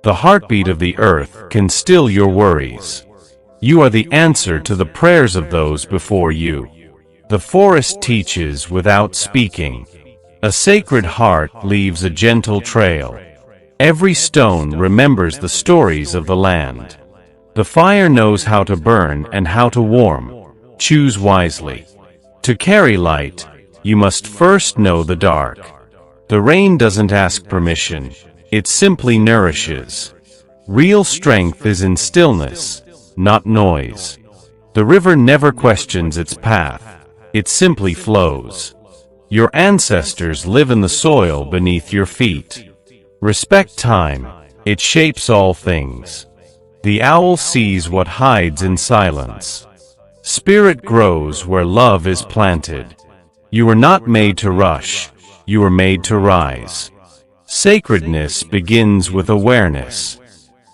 The heartbeat of the earth can still your worries. You are the answer to the prayers of those before you. The forest teaches without speaking. A sacred heart leaves a gentle trail. Every stone remembers the stories of the land. The fire knows how to burn and how to warm. Choose wisely. To carry light, you must first know the dark. The rain doesn't ask permission. It simply nourishes. Real strength is in stillness, not noise. The river never questions its path. It simply flows. Your ancestors live in the soil beneath your feet. Respect time. It shapes all things. The owl sees what hides in silence. Spirit grows where love is planted. You are not made to rush. You are made to rise. Sacredness begins with awareness.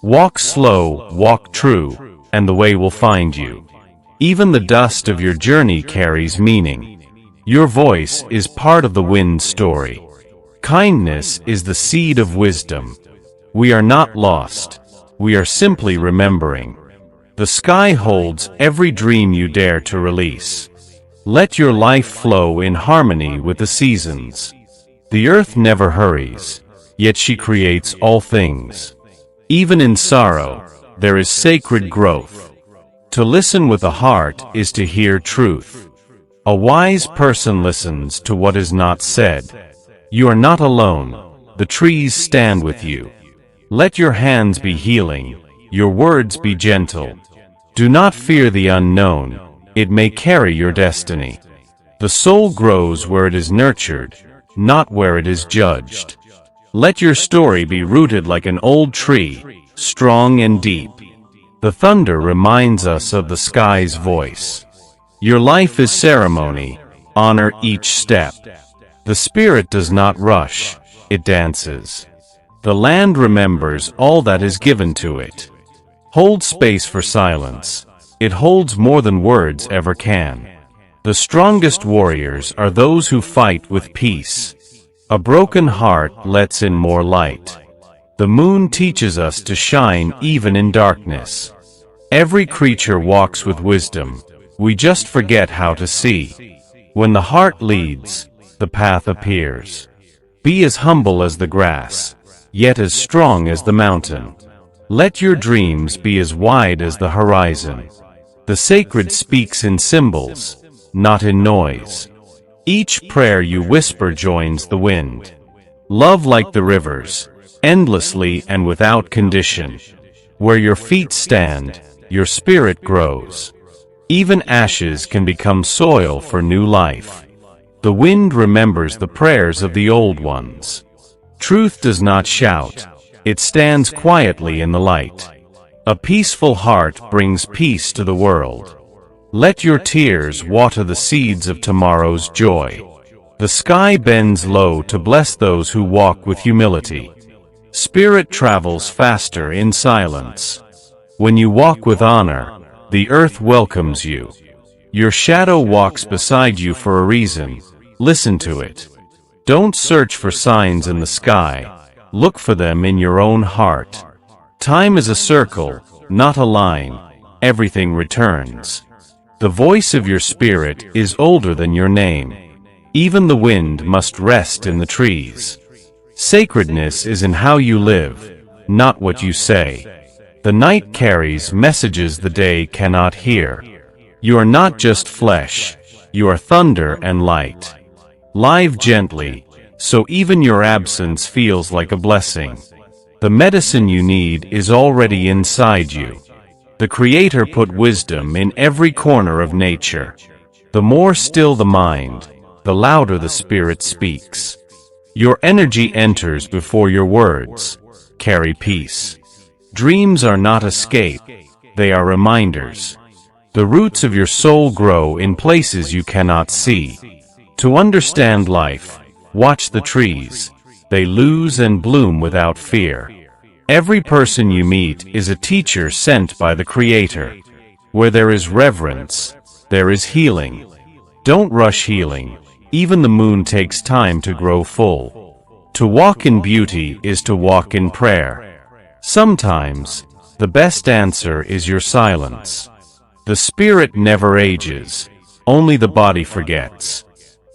Walk slow, walk true, and the way will find you. Even the dust of your journey carries meaning. Your voice is part of the wind's story. Kindness is the seed of wisdom. We are not lost. We are simply remembering. The sky holds every dream you dare to release. Let your life flow in harmony with the seasons. The earth never hurries, yet she creates all things. Even in sorrow, there is sacred growth. To listen with the heart is to hear truth. A wise person listens to what is not said. You are not alone. The trees stand with you. Let your hands be healing, your words be gentle. Do not fear the unknown. It may carry your destiny. The soul grows where it is nurtured, not where it is judged. Let your story be rooted like an old tree, strong and deep. The thunder reminds us of the sky's voice. Your life is ceremony. Honor each step. The spirit does not rush. It dances. The land remembers all that is given to it. Hold space for silence. It holds more than words ever can. The strongest warriors are those who fight with peace. A broken heart lets in more light. The moon teaches us to shine even in darkness. Every creature walks with wisdom. We just forget how to see. When the heart leads, the path appears. Be as humble as the grass, yet as strong as the mountain. Let your dreams be as wide as the horizon. The sacred speaks in symbols, not in noise. Each prayer you whisper joins the wind. Love like the rivers, endlessly and without condition. Where your feet stand, your spirit grows. Even ashes can become soil for new life. The wind remembers the prayers of the old ones. Truth does not shout. It stands quietly in the light. A peaceful heart brings peace to the world. Let your tears water the seeds of tomorrow's joy. The sky bends low to bless those who walk with humility. Spirit travels faster in silence. When you walk with honor, the earth welcomes you. Your shadow walks beside you for a reason. Listen to it. Don't search for signs in the sky. Look for them in your own heart. Time is a circle, not a line. Everything returns. The voice of your spirit is older than your name. Even the wind must rest in the trees. Sacredness is in how you live, not what you say. The night carries messages the day cannot hear. You are not just flesh. You are thunder and light. Live gently, so even your absence feels like a blessing. The medicine you need is already inside you. The Creator put wisdom in every corner of nature. The more still the mind, the louder the spirit speaks. Your energy enters before your words. Carry peace. Dreams are not escape. They are reminders. The roots of your soul grow in places you cannot see. To understand life, watch the trees. They lose and bloom without fear. Every person you meet is a teacher sent by the Creator. Where there is reverence, there is healing. Don't rush healing. Even the moon takes time to grow full. To walk in beauty is to walk in prayer. Sometimes, the best answer is your silence. The spirit never ages, only the body forgets.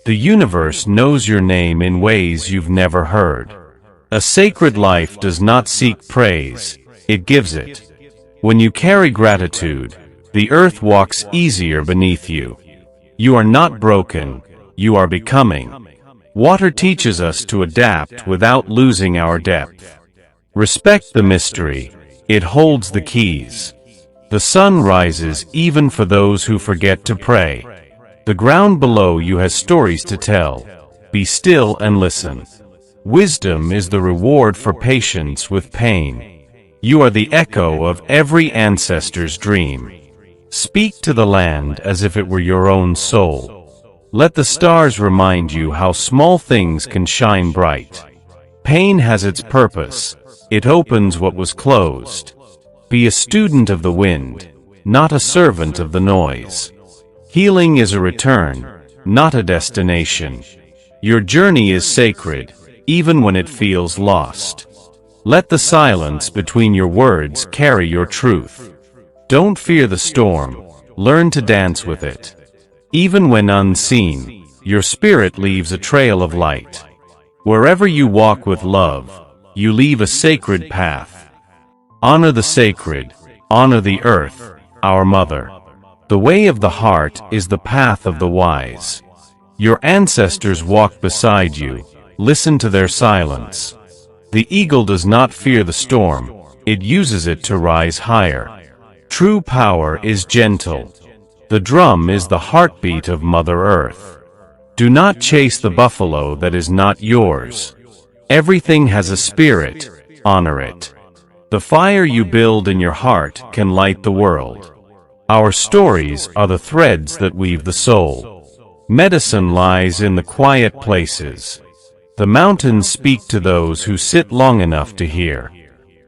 The universe knows your name in ways you've never heard. A sacred life does not seek praise, it gives it. When you carry gratitude, the earth walks easier beneath you. You are not broken, you are becoming. Water teaches us to adapt without losing our depth. Respect the mystery, it holds the keys. The sun rises even for those who forget to pray. The ground below you has stories to tell. Be still and listen. Wisdom is the reward for patience with pain. You are the echo of every ancestor's dream. Speak to the land as if it were your own soul. Let the stars remind you how small things can shine bright. Pain has its purpose. It opens what was closed. Be a student of the wind, not a servant of the noise. Healing is a return, not a destination. Your journey is sacred, even when it feels lost. Let the silence between your words carry your truth. Don't fear the storm, learn to dance with it. Even when unseen, your spirit leaves a trail of light. Wherever you walk with love, you leave a sacred path. Honor the sacred, honor the earth, our mother. The way of the heart is the path of the wise. Your ancestors walked beside you, listen to their silence. The eagle does not fear the storm, it uses it to rise higher. True power is gentle. The drum is the heartbeat of Mother Earth. Do not chase the buffalo that is not yours. Everything has a spirit, honor it. The fire you build in your heart can light the world. Our stories are the threads that weave the soul. Medicine lies in the quiet places. The mountains speak to those who sit long enough to hear.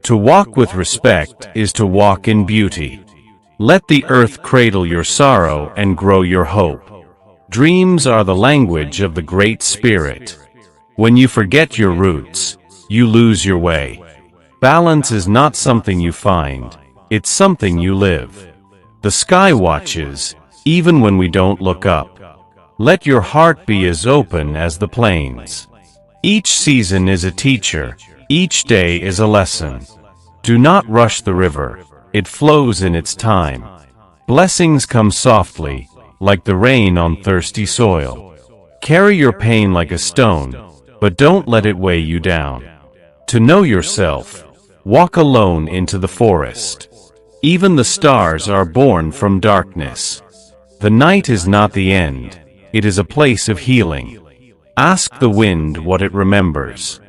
To walk with respect is to walk in beauty. Let the earth cradle your sorrow and grow your hope. Dreams are the language of the Great Spirit. When you forget your roots, you lose your way. Balance is not something you find, it's something you live. The sky watches, even when we don't look up. Let your heart be as open as the plains. Each season is a teacher, each day is a lesson. Do not rush the river, it flows in its time. Blessings come softly, like the rain on thirsty soil. Carry your pain like a stone, but don't let it weigh you down. To know yourself, walk alone into the forest. Even the stars are born from darkness. The night is not the end, it is a place of healing. Ask the wind what it remembers.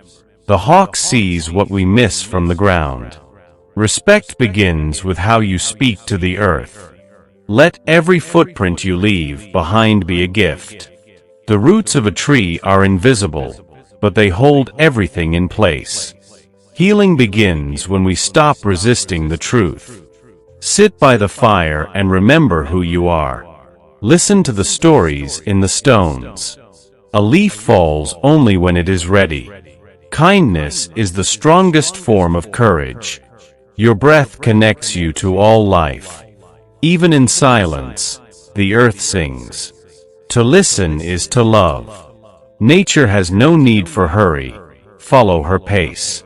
The hawk sees what we miss from the ground. Respect begins with how you speak to the earth. Let every footprint you leave behind be a gift. The roots of a tree are invisible, but they hold everything in place. Healing begins when we stop resisting the truth. Sit by the fire and remember who you are. Listen to the stories in the stones. A leaf falls only when it is ready. Kindness is the strongest form of courage. Your breath connects you to all life. Even in silence, the earth sings. To listen is to love. Nature has no need for hurry. Follow her pace.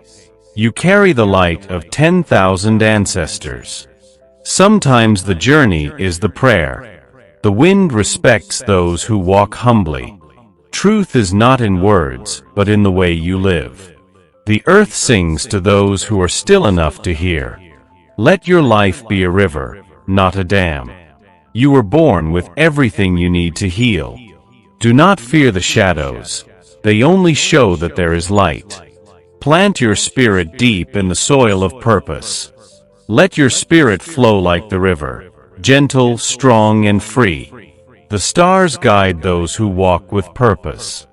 You carry the light of 10,000 ancestors. Sometimes the journey is the prayer. The wind respects those who walk humbly. Truth is not in words, but in the way you live. The earth sings to those who are still enough to hear. Let your life be a river, not a dam. You were born with everything you need to heal. Do not fear the shadows. They only show that there is light. Plant your spirit deep in the soil of purpose. Let your spirit flow like the river, gentle, strong, and free. The stars guide those who walk with purpose.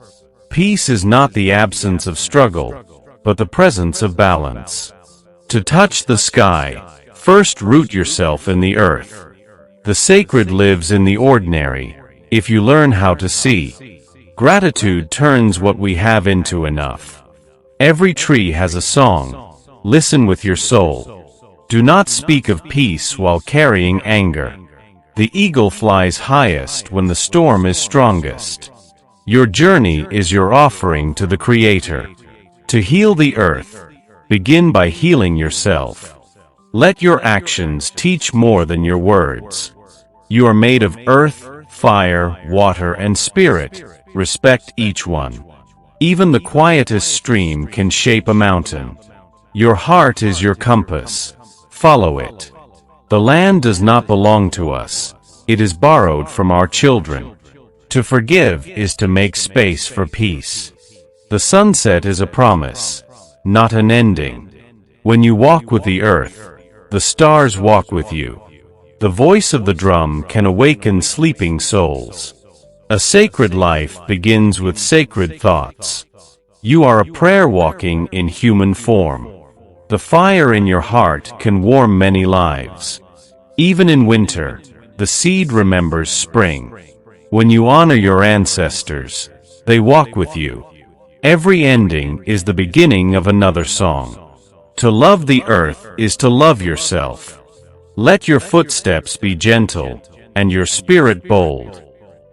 Peace is not the absence of struggle, but the presence of balance. To touch the sky, first root yourself in the earth. The sacred lives in the ordinary, if you learn how to see. Gratitude turns what we have into enough. Every tree has a song. Listen with your soul. Do not speak of peace while carrying anger. The eagle flies highest when the storm is strongest. Your journey is your offering to the Creator. To heal the earth, begin by healing yourself. Let your actions teach more than your words. You are made of earth, fire, water, and spirit. Respect each one. Even the quietest stream can shape a mountain. Your heart is your compass. Follow it. The land does not belong to us. It is borrowed from our children. To forgive is to make space for peace. The sunset is a promise, not an ending. When you walk with the earth, the stars walk with you. The voice of the drum can awaken sleeping souls. A sacred life begins with sacred thoughts. You are a prayer walking in human form. The fire in your heart can warm many lives. Even in winter, the seed remembers spring. When you honor your ancestors, they walk with you. Every ending is the beginning of another song. To love the earth is to love yourself. Let your footsteps be gentle, and your spirit bold.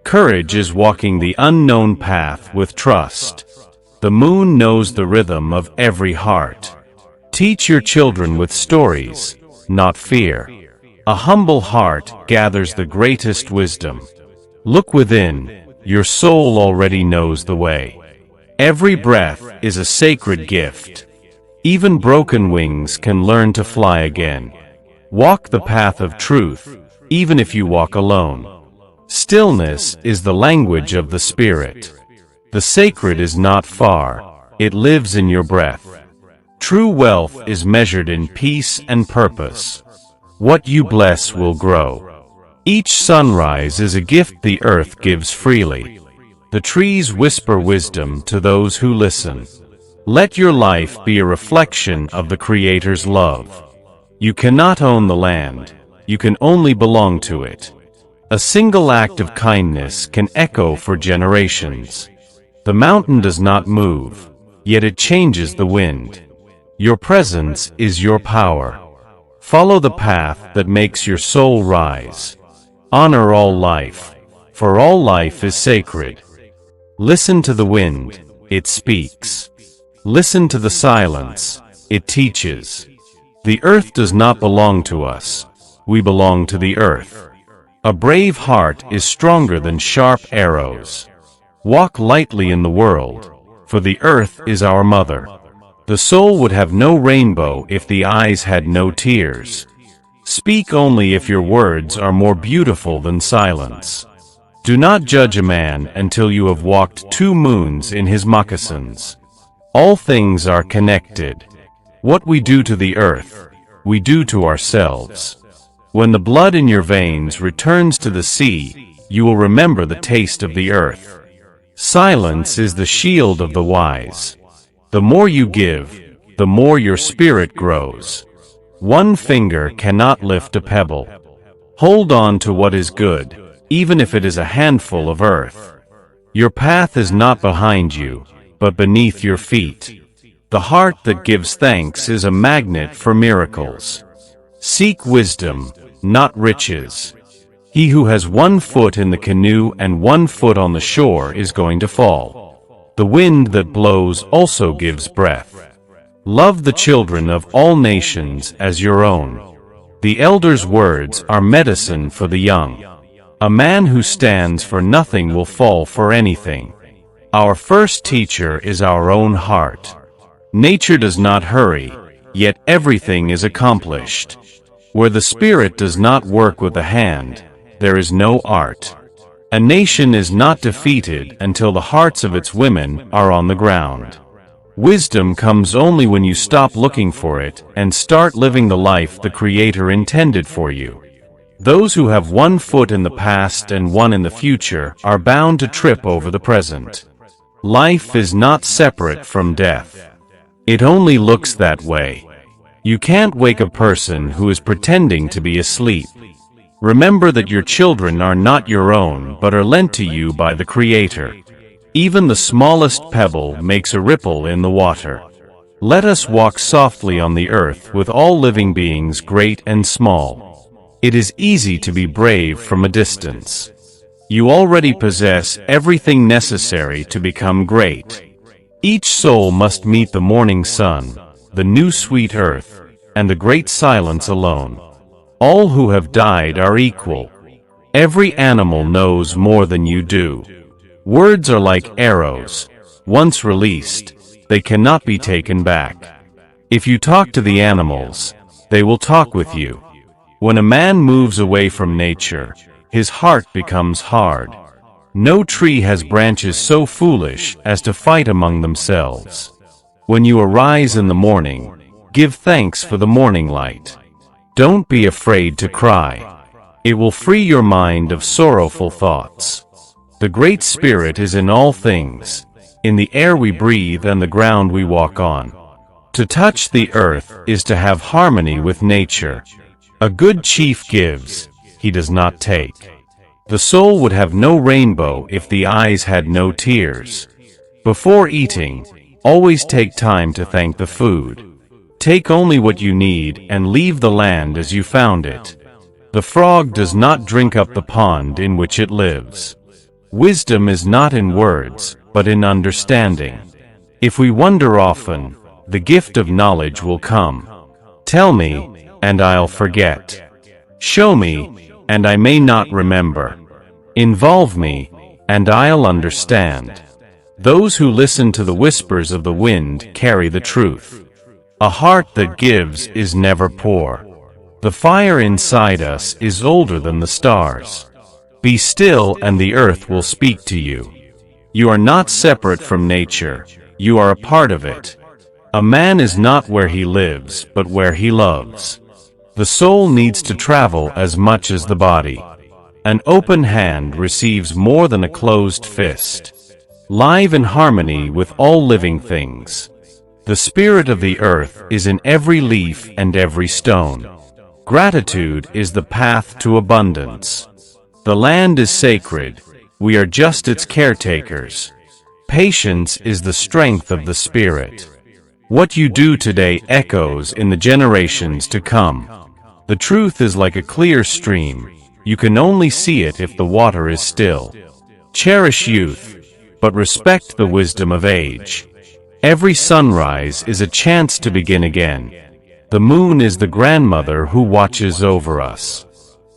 Courage is walking the unknown path with trust. The moon knows the rhythm of every heart. Teach your children with stories, not fear. A humble heart gathers the greatest wisdom. Look within, your soul already knows the way. Every breath is a sacred gift. Even broken wings can learn to fly again. Walk the path of truth, even if you walk alone. Stillness is the language of the spirit. The sacred is not far, it lives in your breath. True wealth is measured in peace and purpose. What you bless will grow. Each sunrise is a gift the earth gives freely. The trees whisper wisdom to those who listen. Let your life be a reflection of the Creator's love. You cannot own the land, you can only belong to it. A single act of kindness can echo for generations. The mountain does not move, yet it changes the wind. Your presence is your power. Follow the path that makes your soul rise. Honor all life, for all life is sacred. Listen to the wind, it speaks. Listen to the silence, it teaches. The earth does not belong to us, we belong to the earth. A brave heart is stronger than sharp arrows. Walk lightly in the world, for the earth is our mother. The soul would have no rainbow if the eyes had no tears. Speak only if your words are more beautiful than silence. Do not judge a man until you have walked 2 moons in his moccasins. All things are connected. What we do to the earth, we do to ourselves. When the blood in your veins returns to the sea, you will remember the taste of the earth. Silence is the shield of the wise. The more you give, the more your spirit grows. One finger cannot lift a pebble. Hold on to what is good, even if it is a handful of earth. Your path is not behind you, but beneath your feet. The heart that gives thanks is a magnet for miracles. Seek wisdom, not riches. He who has 1 foot in the canoe and 1 foot on the shore is going to fall. The wind that blows also gives breath. Love the children of all nations as your own. The elders' words are medicine for the young. A man who stands for nothing will fall for anything. Our first teacher is our own heart. Nature does not hurry, yet everything is accomplished. Where the spirit does not work with the hand, there is no art. A nation is not defeated until the hearts of its women are on the ground. Wisdom comes only when you stop looking for it and start living the life the Creator intended for you. Those who have 1 foot in the past and 1 in the future are bound to trip over the present. Life is not separate from death. It only looks that way. You can't wake a person who is pretending to be asleep. Remember that your children are not your own but are lent to you by the Creator. Even the smallest pebble makes a ripple in the water. Let us walk softly on the earth with all living beings, great and small. It is easy to be brave from a distance. You already possess everything necessary to become great. Each soul must meet the morning sun, the new sweet earth, and the great silence alone. All who have died are equal. Every animal knows more than you do. Words are like arrows. Once released, they cannot be taken back. If you talk to the animals, they will talk with you. When a man moves away from nature, his heart becomes hard. No tree has branches so foolish as to fight among themselves. When you arise in the morning, give thanks for the morning light. Don't be afraid to cry. It will free your mind of sorrowful thoughts. The Great Spirit is in all things, in the air we breathe and the ground we walk on. To touch the earth is to have harmony with nature. A good chief gives, he does not take. The soul would have no rainbow if the eyes had no tears. Before eating, always take time to thank the food. Take only what you need and leave the land as you found it. The frog does not drink up the pond in which it lives. Wisdom is not in words, but in understanding. If we wonder often, the gift of knowledge will come. Tell me, and I'll forget. Show me, and I may not remember. Involve me, and I'll understand. Those who listen to the whispers of the wind carry the truth. A heart that gives is never poor. The fire inside us is older than the stars. Be still and the earth will speak to you. You are not separate from nature, you are a part of it. A man is not where he lives, but where he loves. The soul needs to travel as much as the body. An open hand receives more than a closed fist. Live in harmony with all living things. The spirit of the earth is in every leaf and every stone. Gratitude is the path to abundance. The land is sacred, we are just its caretakers. Patience is the strength of the spirit. What you do today echoes in the generations to come. The truth is like a clear stream, you can only see it if the water is still. Cherish youth, but respect the wisdom of age. Every sunrise is a chance to begin again. The moon is the grandmother who watches over us.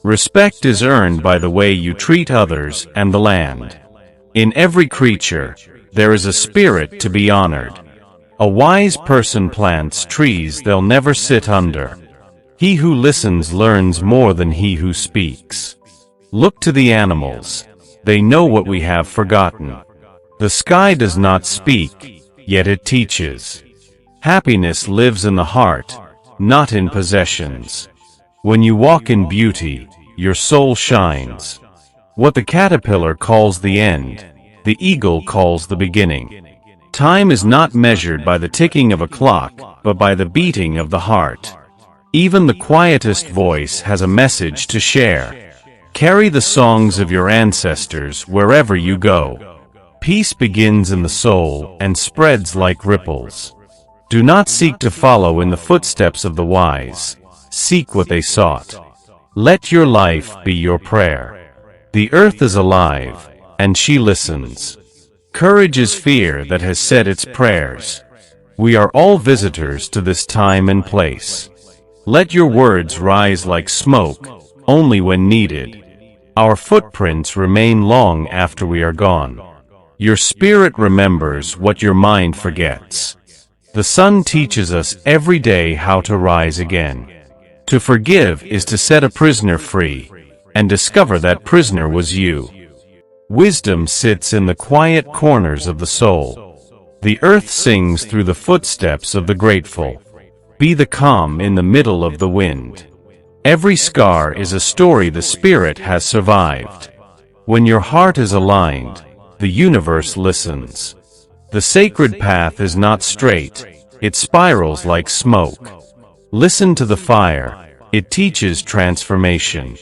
Respect is earned by the way you treat others and the land. In every creature, there is a spirit to be honored. A wise person plants trees they'll never sit under. He who listens learns more than he who speaks. Look to the animals. They know what we have forgotten. The sky does not speak, yet it teaches. Happiness lives in the heart, not in possessions. When you walk in beauty, your soul shines. What the caterpillar calls the end, the eagle calls the beginning. Time is not measured by the ticking of a clock, but by the beating of the heart. Even the quietest voice has a message to share. Carry the songs of your ancestors wherever you go. Peace begins in the soul and spreads like ripples. Do not seek to follow in the footsteps of the wise. Seek what they sought. Let your life be your prayer. The earth is alive, and she listens. Courage is fear that has said its prayers. We are all visitors to this time and place. Let your words rise like smoke, only when needed. Our footprints remain long after we are gone. Your spirit remembers what your mind forgets. The sun teaches us every day how to rise again. To forgive is to set a prisoner free, and discover that prisoner was you. Wisdom sits in the quiet corners of the soul. The earth sings through the footsteps of the grateful. Be the calm in the middle of the wind. Every scar is a story the spirit has survived. When your heart is aligned, the universe listens. The sacred path is not straight, it spirals like smoke. Listen to the fire, it teaches transformation.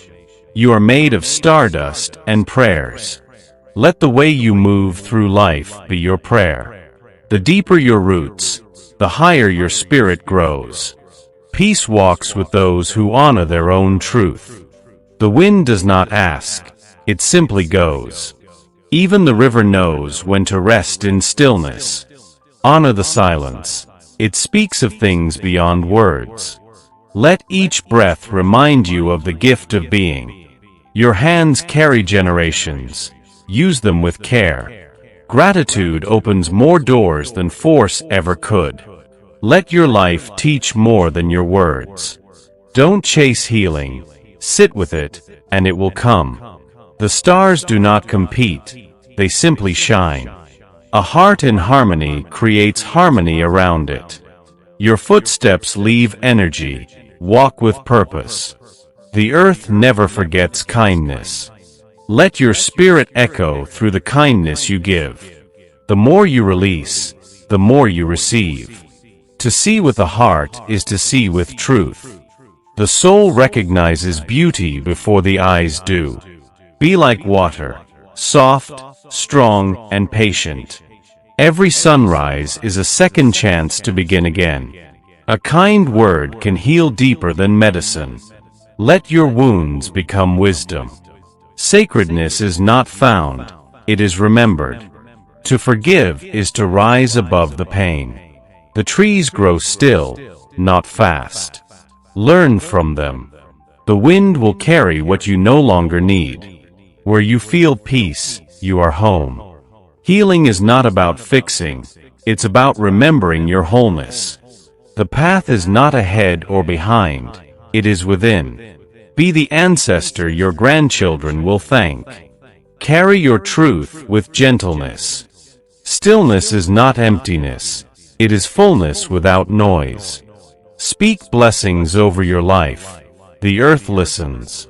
You are made of stardust and prayers. Let the way you move through life be your prayer. The deeper your roots, the higher your spirit grows. Peace walks with those who honor their own truth. The wind does not ask, it simply goes. Even the river knows when to rest in stillness. Honor the silence. It speaks of things beyond words. Let each breath remind you of the gift of being. Your hands carry generations. Use them with care. Gratitude opens more doors than force ever could. Let your life teach more than your words. Don't chase healing. Sit with it, and it will come. The stars do not compete. They simply shine. A heart in harmony creates harmony around it. Your footsteps leave energy. Walk with purpose. The earth never forgets kindness. Let your spirit echo through the kindness you give. The more you release, the more you receive. To see with the heart is to see with truth. The soul recognizes beauty before the eyes do. Be like water, soft, strong, and patient. Every sunrise is a second chance to begin again. A kind word can heal deeper than medicine. Let your wounds become wisdom. Sacredness is not found, it is remembered. To forgive is to rise above the pain. The trees grow still, not fast. Learn from them. The wind will carry what you no longer need. Where you feel peace, you are home. Healing is not about fixing, it's about remembering your wholeness. The path is not ahead or behind, it is within. Be the ancestor your grandchildren will thank. Carry your truth with gentleness. Stillness is not emptiness, it is fullness without noise. Speak blessings over your life. The earth listens.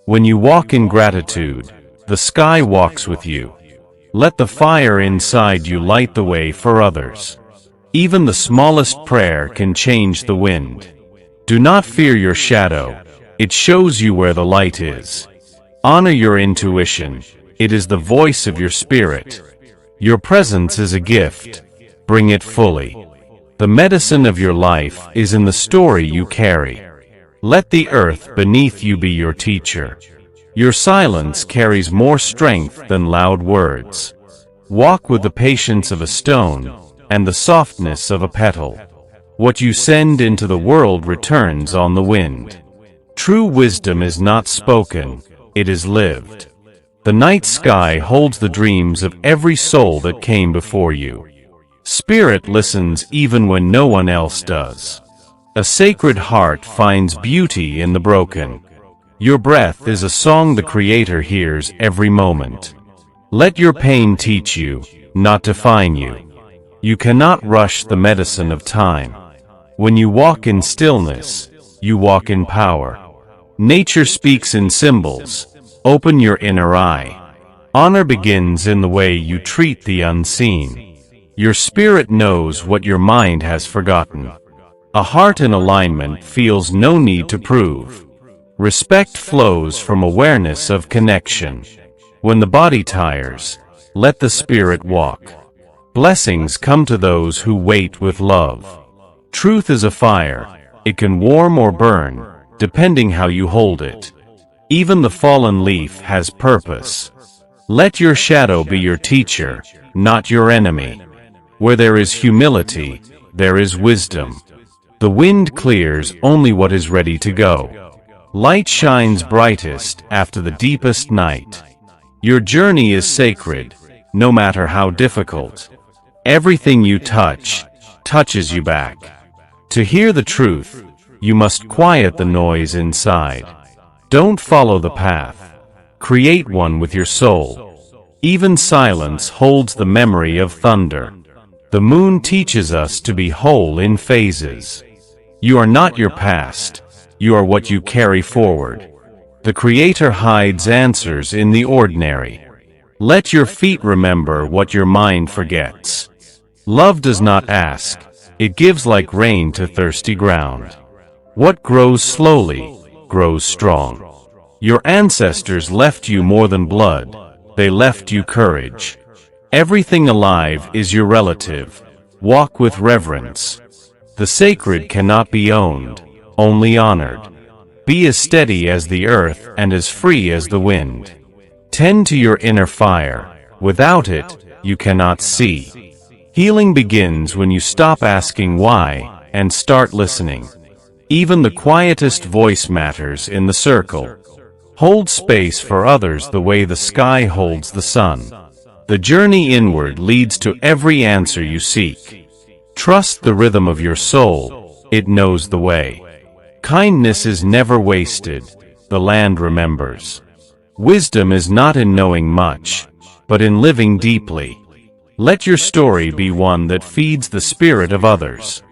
When you walk in gratitude, the sky walks with you. Let the fire inside you light the way for others. Even the smallest prayer can change the wind. Do not fear your shadow. It shows you where the light is. Honor your intuition. It is the voice of your spirit. Your presence is a gift. Bring it fully. The medicine of your life is in the story you carry. Let the earth beneath you be your teacher. Your silence carries more strength than loud words. Walk with the patience of a stone and the softness of a petal. What you send into the world returns on the wind. True wisdom is not spoken, it is lived. The night sky holds the dreams of every soul that came before you. Spirit listens even when no one else does. A sacred heart finds beauty in the broken. Your breath is a song the Creator hears every moment. Let your pain teach you, not define you. You cannot rush the medicine of time. When you walk in stillness, you walk in power. Nature speaks in symbols. Open your inner eye. Honor begins in the way you treat the unseen. Your spirit knows what your mind has forgotten. A heart in alignment feels no need to prove. Respect flows from awareness of connection. When the body tires, let the spirit walk. Blessings come to those who wait with love. Truth is a fire. It can warm or burn, depending how you hold it. Even the fallen leaf has purpose. Let your shadow be your teacher, not your enemy. Where there is humility, there is wisdom. The wind clears only what is ready to go. Light shines brightest after the deepest night. Your journey is sacred, no matter how difficult. Everything you touch, touches you back. To hear the truth, you must quiet the noise inside. Don't follow the path. Create one with your soul. Even silence holds the memory of thunder. The moon teaches us to be whole in phases. You are not your past. You are what you carry forward. The Creator hides answers in the ordinary. Let your feet remember what your mind forgets. Love does not ask. It gives like rain to thirsty ground. What grows slowly, grows strong. Your ancestors left you more than blood. They left you courage. Everything alive is your relative. Walk with reverence. The sacred cannot be owned, only honored. Be as steady as the earth and as free as the wind. Tend to your inner fire. Without it, you cannot see. Healing begins when you stop asking why and start listening. Even the quietest voice matters in the circle. Hold space for others the way the sky holds the sun. The journey inward leads to every answer you seek. Trust the rhythm of your soul, it knows the way. Kindness is never wasted, the land remembers. Wisdom is not in knowing much, but in living deeply. Let your story be one that feeds the spirit of others.